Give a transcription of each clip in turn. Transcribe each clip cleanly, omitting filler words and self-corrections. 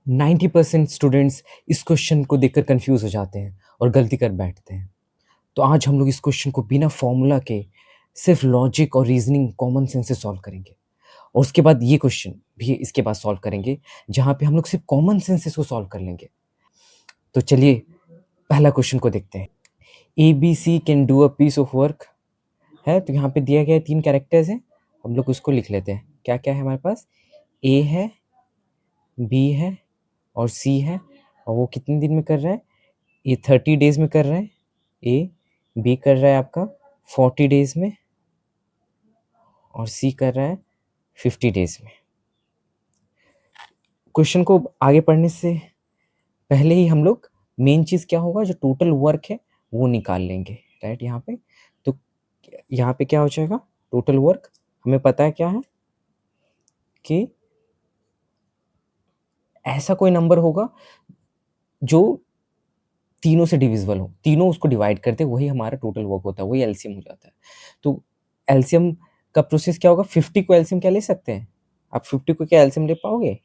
90% students इस question को देखकर कंफ्यूज हो जाते हैं और गलती कर बैठते हैं। तो आज हम लोग इस क्वेश्चन को बिना फॉर्मूला के सिर्फ लॉजिक और रीजनिंग कॉमन सेंस से सॉल्व करेंगे और उसके बाद ये क्वेश्चन भी इसके बाद सॉल्व करेंगे जहाँ पे हम लोग सिर्फ कॉमन सेंस से इसको सॉल्व कर लेंगे। तो चलिए पहला क्वेश्चन को देखते हैं। A B C can do a piece of work है, तो यहाँ पे दिया गया है 3 कैरेक्टर्स हैं, हम लोग उसको लिख लेते हैं। क्या क्या है हमारे पास? ए है, बी है और सी है। और वो कितने दिन में कर रहा है? ये 30 डेज में कर रहा है। ए बी कर रहा है आपका 40 डेज में और सी कर रहा है 50 डेज में। क्वेश्चन को आगे पढ़ने से पहले ही हम लोग मेन चीज़ क्या होगा, जो टोटल वर्क है वो निकाल लेंगे, राइट। यहाँ पे तो यहाँ पे क्या हो जाएगा, टोटल वर्क हमें पता है क्या है कि ऐसा कोई नंबर होगा जो तीनों से डिविजिबल हो, तीनों उसको डिवाइड करते हैं, वही हमारा टोटल वर्क होता है, वही एलसीएम हो जाता है। तो एलसीएम का प्रोसेस क्या होगा? 50 को एलसीएम क्या ले सकते हैं आप? 50 को क्या एलसीएम ले पाओगे?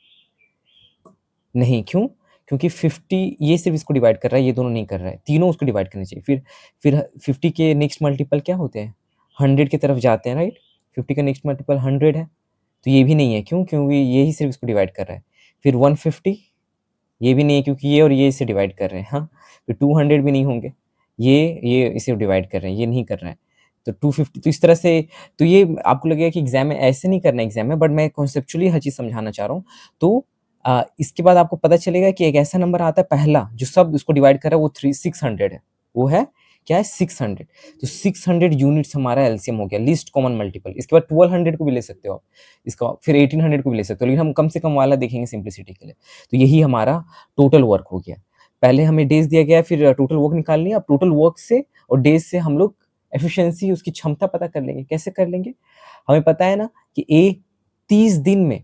नहीं। क्यों? क्योंकि 50 ये सिर्फ इसको डिवाइड कर रहा है, ये दोनों नहीं कर रहा है, तीनों उसको डिवाइड करने चाहिए। फिर 50 के नेक्स्ट मल्टीपल क्या होते हैं? 100 की तरफ जाते हैं, राइट। 50 का नेक्स्ट मल्टीपल 100 है, तो ये भी नहीं है। क्यों? क्योंकि ये ही सिर्फ इसको डिवाइड कर रहा है। फिर 150 ये भी नहीं है, क्योंकि ये और ये इसे डिवाइड कर रहे हैं। हाँ, फिर 200 भी नहीं होंगे, ये इसे डिवाइड कर रहे हैं, ये नहीं कर रहा है। तो 250, तो इस तरह से। तो ये आपको लगेगा कि एग्जाम में ऐसे नहीं करना है, एग्जाम में, बट मैं कॉन्सेप्चुअली हर चीज़ समझाना चाह रहा हूँ। तो इसके बाद आपको पता चलेगा कि एक ऐसा नंबर आता है पहला जो सब इसको डिवाइड कर रहा है, वो 600 है। वो है क्या है? 600। तो 600 यूनिट्स हमारा एलसीएम हो गया, लीस्ट कॉमन मल्टीपल। इसके बाद 1200 को भी ले सकते हो आप, इसका फिर 1800 को भी ले सकते हो, लेकिन हम कम से कम वाला देखेंगे सिंप्लिसिटी के लिए। तो यही हमारा टोटल वर्क हो गया। पहले हमें डेज दिया गया है, फिर टोटल वर्क निकाल लिया। अब टोटल वर्क से और डेज से हम लोग एफिशिएंसी, उसकी क्षमता पता कर लेंगे। कैसे कर लेंगे? हमें पता है ना कि ए 30 दिन में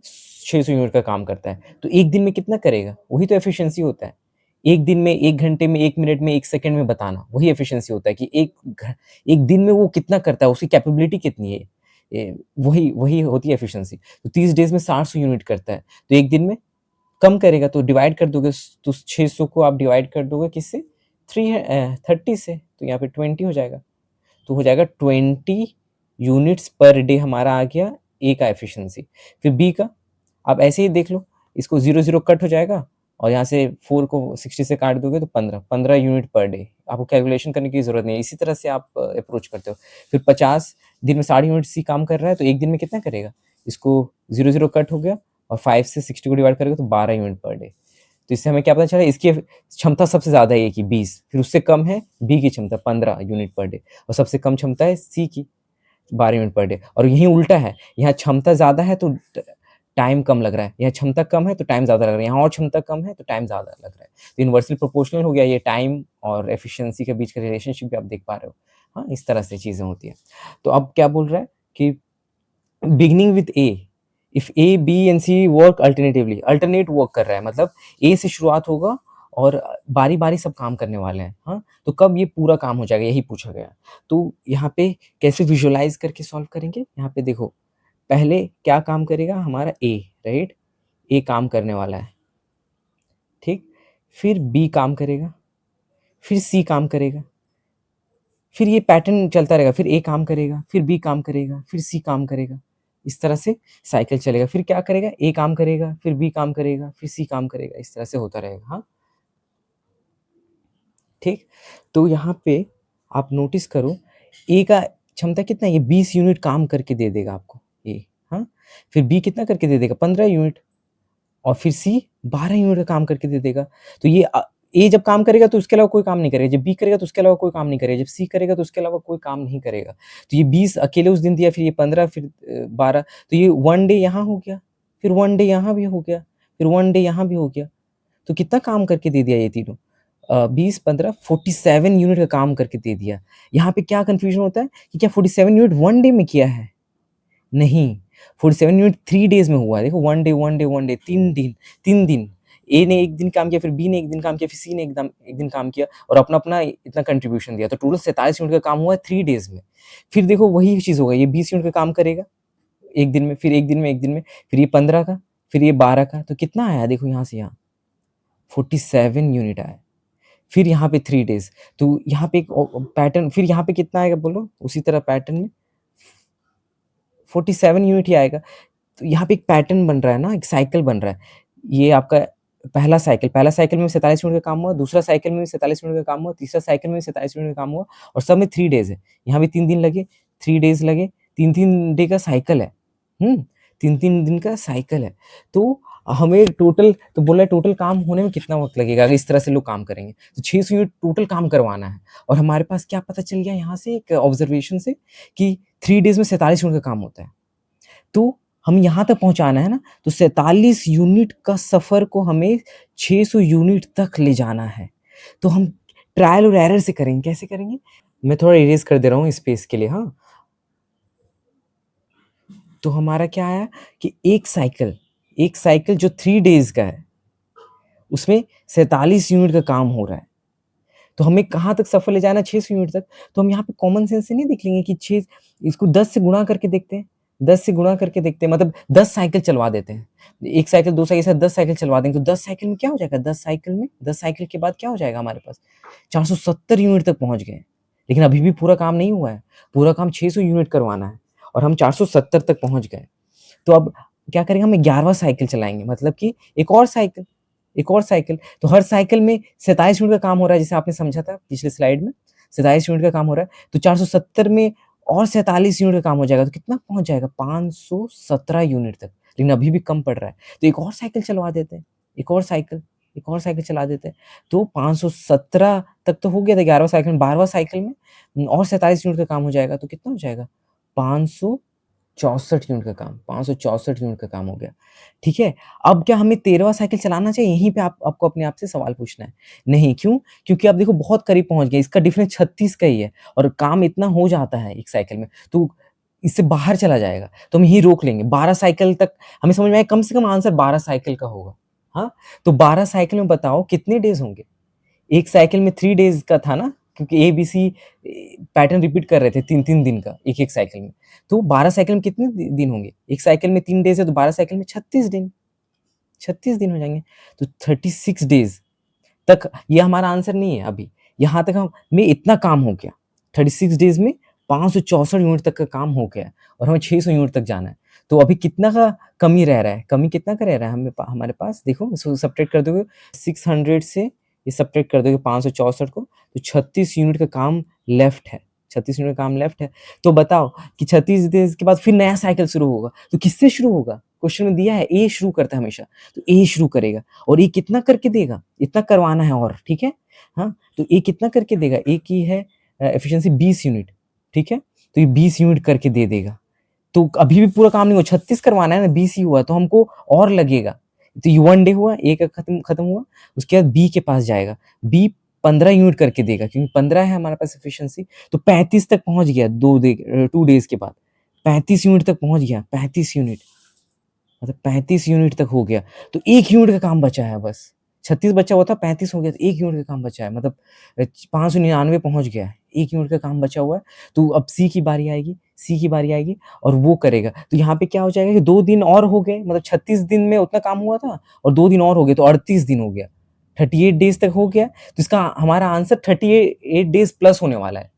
600 यूनिट का काम करता है, तो एक दिन में कितना करेगा? वही तो एफिशिएंसी होता है। एक दिन में, 1 घंटे में, 1 मिनट में, 1 सेकंड में बताना, वही एफिशिएंसी होता है कि एक दिन में वो कितना करता है, उसकी कैपेबिलिटी कितनी है। वही वही होती है एफिशिएंसी। तो 30 डेज में 700 यूनिट करता है, तो एक दिन में कम करेगा, तो डिवाइड कर दोगे, तो 600 को आप डिवाइड कर दोगे किससे? 30 से, तो यहाँ पे 20 हो जाएगा। तो हो जाएगा 20 यूनिट्स पर डे हमारा आ गया ए का एफिशिएंसी। फिर बी का आप ऐसे ही देख लो, इसको 0 कट हो जाएगा और यहाँ से 4 को 60 से काट दोगे तो 15 यूनिट पर डे। आपको कैलकुलेशन करने की जरूरत नहीं है, इसी तरह से आप अप्रोच करते हो। फिर 50 दिन में 60 यूनिट सी काम कर रहा है, तो एक दिन में कितना करेगा? इसको 0 कट हो गया और 5 से 60 को डिवाइड करेगा तो 12 यूनिट पर डे। तो इससे हमें क्या पता चला? इसकी क्षमता सबसे ज्यादा है ए की 20, फिर उससे कम है बी की क्षमता 15 यूनिट पर डे, और सबसे कम क्षमता है सी की 12 यूनिट पर डे। और यहीं उल्टा है, यहाँ क्षमता ज्यादा है तो टाइम कम लग रहा है, यहाँ क्षमता कम है तो टाइम ज्यादा लग रहा है, यहाँ और क्षमता कम है तो टाइम ज्यादा लग रहा है। तो इनवर्सली प्रोपोर्शनल हो गया ये टाइम और एफिशिएंसी के बीच का रिलेशनशिप भी आप देख पा रहे हो। हाँ, इस तरह से चीजें होती है। तो अब क्या बोल रहा है कि beginning with A, if A B and C work alternatively, alternate work कर रहा है, मतलब ए से शुरुआत होगा और बारी बारी सब काम करने वाले हैं। हाँ, तो कब ये पूरा काम हो जाएगा, यही पूछा गया। तो यहाँ पे कैसे विजुअलाइज करके सॉल्व करेंगे? यहाँ पे देखो, पहले क्या काम करेगा हमारा? ए, राइट। ए काम करने वाला है, ठीक। फिर बी काम करेगा, फिर सी काम करेगा, फिर ये पैटर्न चलता रहेगा। फिर ए काम करेगा, फिर बी काम करेगा, फिर सी काम करेगा। इस तरह से साइकिल चलेगा। फिर क्या करेगा? ए काम करेगा, फिर बी काम करेगा, फिर सी काम करेगा। इस तरह से होता रहेगा। हाँ, ठीक। तो यहाँ पे आप नोटिस करो, ए का क्षमता कितना है? ये 20 यूनिट काम करके दे देगा आपको ए। हाँ, फिर बी कितना करके दे देगा? 15 यूनिट। और फिर सी 12 यूनिट का काम करके दे देगा। तो ये ए जब काम करेगा तो उसके अलावा कोई काम नहीं करेगा, जब बी करेगा तो उसके अलावा कोई काम नहीं करेगा, जब सी करेगा तो उसके अलावा कोई काम नहीं करेगा। तो ये 20 अकेले उस दिन दिया, फिर ये 15, फिर 12। तो ये 1 डे यहाँ हो गया, फिर 1 डे यहाँ भी हो गया, फिर 1 डे यहाँ भी हो गया। तो कितना काम करके दे दिया ये तीनों? 20, 15, 47 यूनिट का काम करके दे दिया। यहाँ पे क्या कंफ्यूजन होता है कि क्या 47 यूनिट 1 डे में किया है? नहीं, 47 यूनिट 3 डेज में हुआ है। देखो, 1 डे 1 डे 1 डे, 3 दिन। ए ने एक दिन काम किया, फिर बी ने एक दिन काम किया, फिर सी ने एक दिन काम किया और अपना-अपना इतना कंट्रीब्यूशन दिया। तो टोटल 47 यूनिट का काम हुआ है 3 डेज में। फिर देखो वही चीज़ होगा, ये 20 यूनिट का काम करेगा 1 दिन में, फिर 1 दिन में, 1 दिन में, फिर ये 15 का, फिर ये 12 का, तो कितना आया देखो यहाँ से यहाँ 47 यूनिट आया। फिर यहाँ पे 3 डेज़, तो यहाँ पे एक पैटर्न, फिर यहाँ पे कितना आएगा बोलो? उसी तरह पैटर्न में 47 यूनिट ही आएगा। तो यहाँ पे एक पैटर्न बन रहा है ना, एक साइकिल बन रहा है। ये आपका पहला साइकिल में 47 मिनट का काम हुआ, दूसरा साइकिल में भी 47 मिनट का काम हुआ, तीसरा साइकिल में भी 47 मिनट का काम हुआ और सब में 3 डेज़ है। यहाँ भी 3 दिन लगे, 3 डेज़ लगे, 3-3 डे का साइकिल है। 3-3 दिन का साइकिल है। तो हमें टोटल, तो बोला टोटल काम होने में कितना वक़्त लगेगा अगर इस तरह से लोग काम करेंगे? तो 600 यूनिट टोटल काम करवाना है और हमारे पास क्या पता चल गया यहाँ से एक ऑब्ज़र्वेशन से कि 3 डेज़ में 47 मिनट का काम होता है। तो हम यहाँ तक पहुँचाना है ना, तो 47 यूनिट का सफ़र को हमें 600 यूनिट तक ले जाना है। तो हम ट्रायल और एरर से करेंगे, कैसे करेंगे? मैं थोड़ा इरेज़ कर दे रहा हूँ स्पेस के लिए, हाँ। तो हमारा क्या आया कि एक साइकिल जो 3 डेज़ का है, उसमें 47 यूनिट का काम हो रहा है। तो हमें कहाँ तक सफ़र ले जाना है? 600 यूनिट तक। तो हम यहाँ पे कॉमन सेंस से नहीं देख लेंगे कि 6, इसको 10 से गुणा करके देखते हैं, 10 से गुणा करके देखते हैं, मतलब 10 साइकिल चलवा देते हैं। 1 साइकिल, 2 साइकिल, ऐसे 10 साइकिल चलवा देंगे, तो 10 साइकिल में क्या हो जाएगा? 10 साइकिल के बाद क्या हो जाएगा हमारे पास? 470 यूनिट तक पहुँच गए। लेकिन अभी भी पूरा काम नहीं हुआ है। पूरा काम 600 यूनिट करवाना है और हम 470 तक पहुँच गए। तो अब क्या करेंगे? हम 11वाँ साइकिल चलाएँगे, मतलब कि एक और साइकिल। तो हर साइकिल में 27 मिनट का काम हो रहा है, जैसे आपने समझा था पिछले स्लाइड में, 27 यूनिट का काम हो रहा है। तो 470 में और 47 यूनिट का काम हो जाएगा, तो कितना पहुँच जाएगा? 517 यूनिट तक, लेकिन अभी भी कम पड़ रहा है। तो एक और साइकिल चलवा देते हैं, एक और साइकिल चला देते हैं। तो 517 तक तो हो गया था 11वाँ साइकिल में, 12वाँ साइकिल में और 47 यूनिट का काम हो जाएगा, तो कितना हो जाएगा? 564 यूनिट का काम, 564 यूनिट का काम हो गया, ठीक है? अब क्या हमें 13वाँ साइकिल चलाना चाहिए? यहीं पे आपको अपने आप से सवाल पूछना है। नहीं, क्यों? क्योंकि आप देखो बहुत करीब पहुँच गए, इसका डिफरेंस 36 का ही है और काम इतना हो जाता है एक साइकिल में, तो इससे बाहर चला जाएगा, तो हम यहीं रोक लेंगे। 12 साइकिल तक हमें समझ में आया, कम से कम आंसर 12 साइकिल का होगा, हाँ? तो 12 साइकिल में बताओ कितने डेज़ होंगे? एक साइकिल में 3 डेज़ का था ना, क्योंकि ए-बी-सी पैटर्न रिपीट कर रहे थे 3-3 दिन का एक-एक साइकिल में। तो 12 साइकिल में कितने दिन होंगे? एक साइकिल में 3 डेज़ है, तो 12 साइकिल में 36 दिन, 36 दिन हो जाएँगे। तो 36 डेज़ तक ये हमारा आंसर नहीं है अभी। यहाँ तक हम में इतना काम हो गया। 36 डेज़ में 564 यूनिट तक का काम हो गया है और हमें 600 यूनिट तक जाना है। तो अभी कितना का कमी रह रहा है? कमी कितना का रह रहा है हमारे पास? देखो इसको सब्ट्रैक्ट कर दोगे 600 से, ये सब्ट्रैक्ट कर दोगे 564 को, तो 36 यूनिट का काम लेफ्ट है। 36 यूनिट का काम लेफ्ट है। तो बताओ कि 36 डेज़ के बाद फिर नया साइकिल शुरू होगा। तो किससे शुरू होगा? क्वेश्चन में दिया है ए शुरू करता है हमेशा। तो ए शुरू करेगा और ये कितना करके देगा? इतना करवाना है और, ठीक है? हाँ, तो ए कितना करके देगा? ए की है एफिशिएंसी 20 यूनिट, ठीक है? तो ये 20 यूनिट करके दे देगा। तो अभी भी पूरा काम नहीं हुआ, 36 करवाना है ना, 20 ही हुआ, तो हमको और लगेगा। तो ये 1 डे हुआ, ए का खत्म हुआ, उसके बाद बी के पास जाएगा। बी 15 यूनिट करके देगा, क्योंकि 15 है हमारे पास एफिशिएंसी, तो 35 तक पहुँच गया 2 डेज़ के बाद। 35 यूनिट तक पहुँच गया, 35 यूनिट। मतलब 35 यूनिट तक हो गया, तो 1 यूनिट का काम बचा है बस। 36 बचा हुआ था, 35 हो गया, तो 1 यूनिट का काम बचा है, मतलब 599 पहुँच गया है, 1 यूनिट का काम बचा हुआ है। तो अब सी की बारी आएगी और वो करेगा। तो यहाँ पे क्या हो जाएगा कि 2 दिन और हो गए, मतलब 36 दिन में उतना काम हुआ था और 2 दिन और हो गए, तो 38 दिन हो गया। 38 डेज़ तक हो गया, तो इसका हमारा आंसर 38 डेज़ प्लस होने वाला है।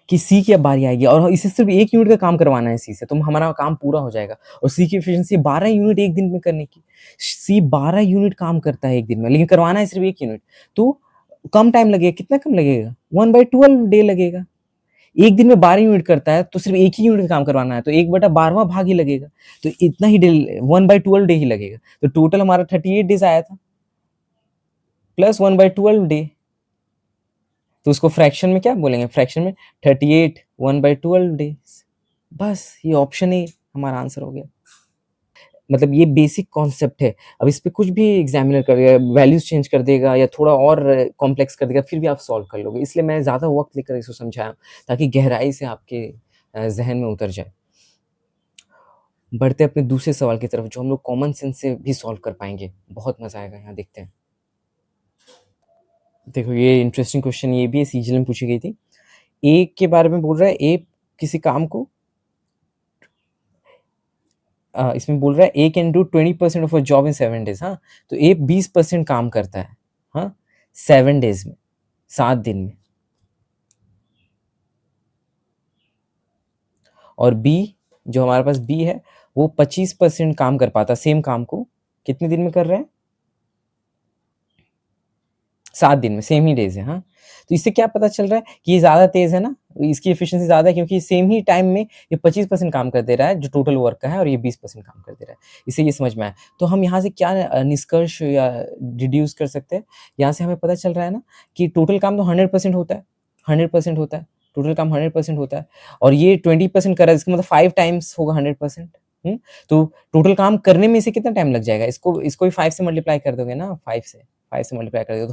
कि सी की अब बारी आएगी और इसे सिर्फ 1 यूनिट का काम करवाना है सी से, तो हमारा काम पूरा हो जाएगा और सी की एफिशिएंसी 12 यूनिट 1 दिन में करने की। सी 12 यूनिट काम करता है 1 दिन में, लेकिन करवाना है सिर्फ 1 यूनिट। तो कम टाइम लगेगा, कितना कम लगेगा? 1/12 डे लगेगा। 1 दिन में 12 यूनिट करता है, तो सिर्फ 1 ही यूनिट का काम करवाना है, तो 1/12वाँ भाग ही लगेगा। तो इतना ही डे 1/12 डे ही लगेगा। तो टोटल हमारा 38 डेज़ आया था, प्लस 1/12 डे। तो उसको फ्रैक्शन में क्या बोलेंगे? फ्रैक्शन में 38 1/12 डेज़। बस ये ऑप्शन ए हमारा आंसर हो गया। मतलब ये बेसिक कॉन्सेप्ट है। अब इस पे कुछ भी एग्ज़ामिनर करेगा, वैल्यूज़ चेंज कर देगा या थोड़ा और कॉम्प्लेक्स कर देगा, फिर भी आप सॉल्व कर लोगे। इसलिए मैं ज़्यादा वक़्त लेकर इसको समझाया, ताकि गहराई से आपके ज़हन में उतर जाए। बढ़ते हैं अपने दूसरे सवाल की तरफ, जो हम लोग कॉमन सेंस से भी सॉल्व कर पाएँगे। बहुत मज़ा आएगा, यहाँ देखते हैं। देखो ये इंटरेस्टिंग क्वेश्चन ये भी है, सीजीएल में पूछी गई थी। ए के बारे में बोल रहा है, ए किसी काम को इसमें बोल रहा है A can do 20% of a job in 7 days. हाँ, तो ए 20% काम करता है, हाँ, 7 डेज़ में, 7 दिन में। और बी, जो हमारे पास बी है, वो 25% काम कर पाता है सेम काम को, कितने दिन में कर रहे हैं? 7 दिन में, सेम ही डेज़ है, हाँ। तो इससे क्या पता चल रहा है कि ये ज़्यादा तेज़ है ना, इसकी एफिशिएंसी ज़्यादा है क्योंकि सेम ही टाइम में ये 25% काम कर दे रहा है जो टोटल वर्क का है, और ये 20% काम कर दे रहा है। इससे ये समझ में आया। तो हम यहाँ से क्या निष्कर्ष या डिड्यूस कर सकते हैं? यहाँ से हमें पता चल रहा है ना कि टोटल काम तो 100% होता है, 100% होता है, टोटल काम 100% होता है, और ये 20% कर रहा है, इसका मतलब 5 टाइम्स होगा 100%। हुँ? तो टोटल काम करने में इसे कितना टाइम लग जाएगा? इसको भी 5 से मल्टीप्लाई कर दोगे ना, 5 से मल्टीप्लाई कर दोगे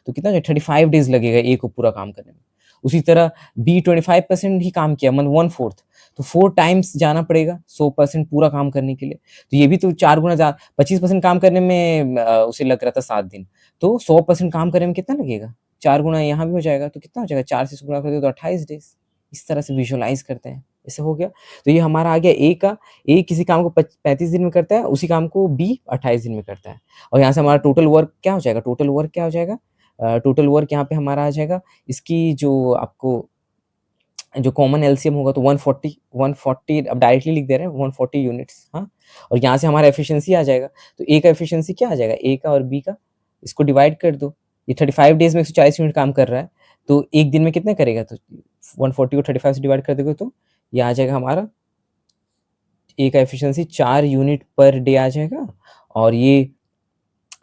तो कितना हो जाएगा? 35 डेज़ लगेगा ए को पूरा काम करने में। उसी तरह बी 25% ही काम किया, मतलब 1/4, तो 4 टाइम्स जाना पड़ेगा 100% पूरा काम करने के लिए। तो ये भी तो 4 गुना 25% काम करने में उसे लग रहा था 7 दिन। तो 100% काम करने में कितना लगेगा? 4 गुना यहाँ भी हो जाएगा, तो कितना हो जाएगा? 4 से गुणा कर दो तो 28 डेज़। इस तरह से विजुअलाइज़ करते हैं। ऐसे हो गया। तो ये हमारा आ गया ए का। ए किसी काम को 35 दिन में करता है, उसी काम को बी 28 दिन में करता है। और यहाँ से हमारा टोटल वर्क क्या हो जाएगा? टोटल वर्क क्या हो जाएगा? टोटल वर्क यहाँ पे हमारा आ जाएगा, इसकी जो आपको जो कॉमन एलसीएम होगा तो 140 अब डायरेक्टली लिख दे रहे हैं 140 यूनिट्स, हाँ। और यहाँ से हमारा एफिशिएंसी आ जाएगा, तो ए का एफिशिएंसी क्या आ जाएगा? ए का और बी का, इसको डिवाइड कर दो। ये 35 डेज़ में 140 यूनिट काम कर रहा है, तो 1 दिन में कितने करेगा? तो 140 को 35 से डिवाइड कर दोगे तो ये आ जाएगा हमारा, ए का एफिशिएंसी 4 यूनिट पर डे आ जाएगा, और ये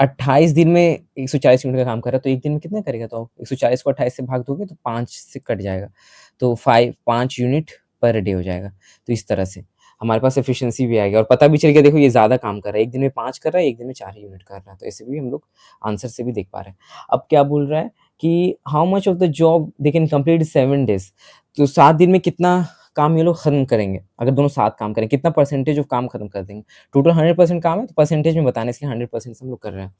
28 दिन में 140 यूनिट का काम कर रहा है, तो 1 दिन में कितना करेगा? तो 140 को 28 से भाग दोगे तो 5 से कट जाएगा, तो 5 यूनिट पर डे हो जाएगा। तो इस तरह से हमारे पास एफिशिएंसी भी आएगी और पता भी चल गया, देखो ये ज़्यादा काम कर रहा है, 1 दिन में 5 कर रहा है, 1 दिन में 4 यूनिट कर रहा है। तो ऐसे भी हम लोग आंसर से भी देख पा रहे हैं। अब क्या बोल रहा है कि how much of the job they can complete in 7 days, तो 7 दिन में कितना काम ये लोग खत्म करेंगे? अगर दोनों साथ काम करें, कितना परसेंटेज ऑफ काम खत्म कर देंगे? टोटल 100% काम है, तो परसेंटेज में बताना है, इसलिए 100% से हम लोग कर रहे हैं।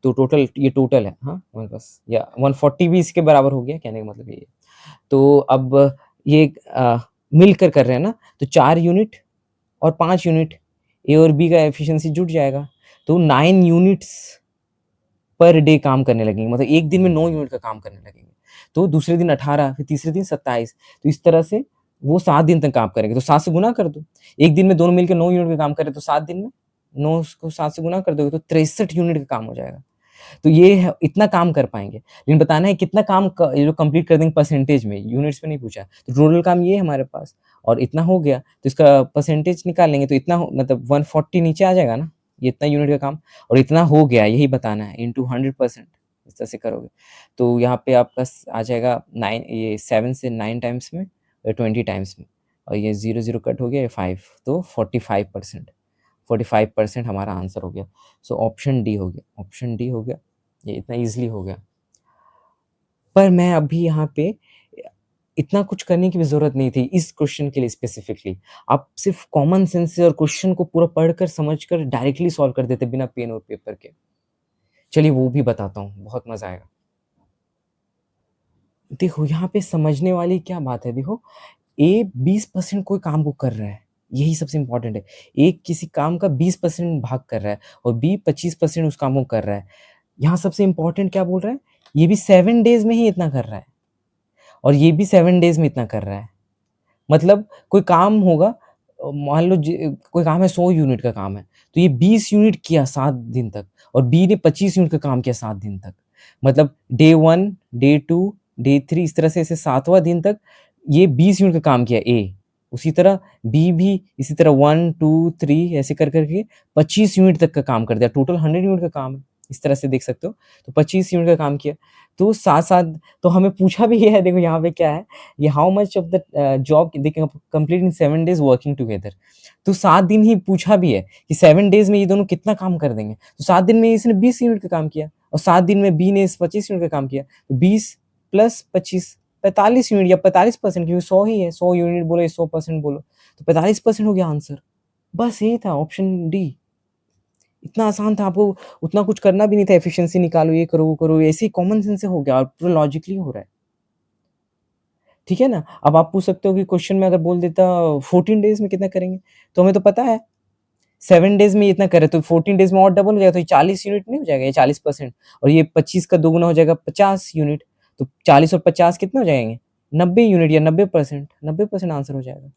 तो टोटल ये टोटल है, हाँ, हमारे पास, या 140 भी इसके बराबर हो गया, कहने का मतलब ये है। तो अब ये मिलकर कर रहे हैं ना, तो 4 यूनिट और 5 यूनिट ए और बी का एफिशिएंसी जुट जाएगा, तो 9 यूनिट्स पर डे काम करने लगेंगे, मतलब एक दिन में 9 यूनिट का काम करने लगेंगे। तो दूसरे दिन 18, फिर तीसरे दिन 27, तो इस तरह से वो 7 दिन तक काम करेंगे, तो 7 से गुना कर दो। एक दिन में दोनों मिलके 9 यूनिट का काम कर रहे हैं, तो 7 दिन में 9 को 7 से गुना कर दोगे तो 63 यूनिट का काम हो जाएगा। तो ये है, इतना काम कर पाएँगे। लेकिन बताना है कितना काम क ये लोग कंप्लीट कर देंगे परसेंटेज में, यूनिट्स में नहीं पूछा। तो टोटल काम ये है हमारे पास, और इतना हो गया, तो इसका परसेंटेज निकाल लेंगे, तो इतना हो मतलब 140 नीचे आ जाएगा ना, ये इतना यूनिट का काम, और इतना हो गया, यही बताना है, इंटू 100%, इस तरह से करोगे। तो यहाँ पे आपका आ जाएगा 9, ये 7 से 9 टाइम्स में, 20 टाइम्स में, और ये 0 कट हो गया, ये 5, तो 45%, 45% हमारा आंसर हो गया। सो ऑप्शन डी हो गया, ऑप्शन डी हो गया। ये इतना ईज़िली हो गया। पर मैं अभी यहाँ पे इतना कुछ करने की भी ज़रूरत नहीं थी इस क्वेश्चन के लिए स्पेसिफिकली। आप सिर्फ़ कॉमन सेंस से और क्वेश्चन को पूरा पढ़कर, समझकर डायरेक्टली सॉल्व कर देते बिना पेन और पेपर के। चलिए वो भी बताता हूँ, बहुत मज़ा आएगा। देखो यहाँ पे समझने वाली क्या बात है, देखो ए 20% कोई काम को कर रहा है, यही सबसे इम्पोर्टेंट है। ए किसी काम का 20% भाग कर रहा है और बी 25% उस काम को कर रहा है। यहाँ सबसे इम्पोर्टेंट क्या बोल रहा है, ये भी 7 डेज़ में ही इतना कर रहा है और ये भी 7 डेज़ में इतना कर रहा है। मतलब कोई काम होगा, मान लो कोई काम है, 100 यूनिट का काम है, तो ये 20 यूनिट किया 7 दिन तक, और बी ने 25 यूनिट का काम किया 7 दिन तक। मतलब डे 1, डे 2, डे 3, इस तरह से ऐसे 7वाँ दिन तक ये 20 यूनिट का काम किया ए। उसी तरह बी भी इसी तरह 1, 2, 3 ऐसे कर के 25 यूनिट तक का काम कर दिया। टोटल 100 यूनिट का काम है। इस तरह से देख सकते हो। तो 25 यूनिट का काम किया। तो साथ-साथ, तो हमें पूछा भी है, देखो यहाँ पे क्या है, ये how much of the job they can complete in 7 days working together. तो 7 दिन ही पूछा भी है कि 7 डेज़ में ये दोनों कितना काम कर देंगे। तो 7 दिन में इसने 20 यूनिट का काम किया और 7 दिन में बी ने इस 25 यूनिट का काम किया। तो 20 प्लस 25, 45 यूनिट या 45%, क्योंकि 100 ही है, 100 यूनिट बोलो या 100% बोलो, तो 45% हो गया आंसर। बस यही था, ऑप्शन डी। इतना आसान था, आपको उतना कुछ करना भी नहीं था, एफिशिएंसी निकालो, ये करो, वो करो, ऐसे ही कॉमन सेंस से हो गया और पूरा लॉजिकली हो रहा है। ठीक है ना? अब आप पूछ सकते हो कि क्वेश्चन में अगर बोल देता 14 डेज़ में कितना करेंगे? तो हमें तो पता है 7 डेज़ में ये इतना करे तो 14 डेज़ में और डबल हो जाएगा, तो ये 40 यूनिट नहीं हो जाएगा, ये 40% और ये 25 का दोगुना हो जाएगा 50 यूनिट, तो 40 और 50 कितने हो जाएँगे? 90 यूनिट या 90%, 90% आंसर हो जाएगा।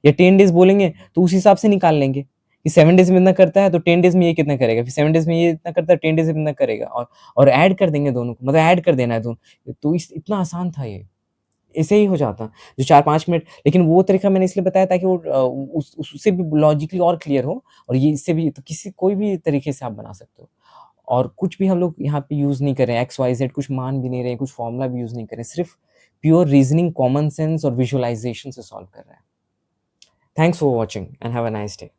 या 10 डेज़ बोलेंगे तो उस हिसाब से निकाल लेंगे कि 7 डेज़ में इतना करता है तो 10 डेज़ में ये कितना करेगा, फिर 7 डेज़ में ये इतना करता है, 10 डेज़ में इतना करेगा और ऐड कर देंगे दोनों को, मतलब ऐड कर देना है दोनों। तो इस इतना आसान था ये। ऐसे ही हो जाता, जो 4-5 मिनट, लेकिन वो तरीका मैंने इसलिए बताया ताकि वो उससे भी लॉजिकली और क्लियर हो, और ये इससे भी तो किसी कोई भी तरीके से आप बना सकते हो। और कुछ भी हम लोग यहाँ पे यूज़ नहीं कर रहे हैं, एक्स, वाई, ज़ेड कुछ मान भी नहीं रहे हैं, कुछ फ़ॉर्मूला भी यूज़ नहीं कर रहे हैं, सिर्फ़ प्योर रीज़निंग, कॉमन सेंस और विज़ुअलाइज़ेशन से सॉल्व कर रहे हैं। Thanks for watching and have a nice day.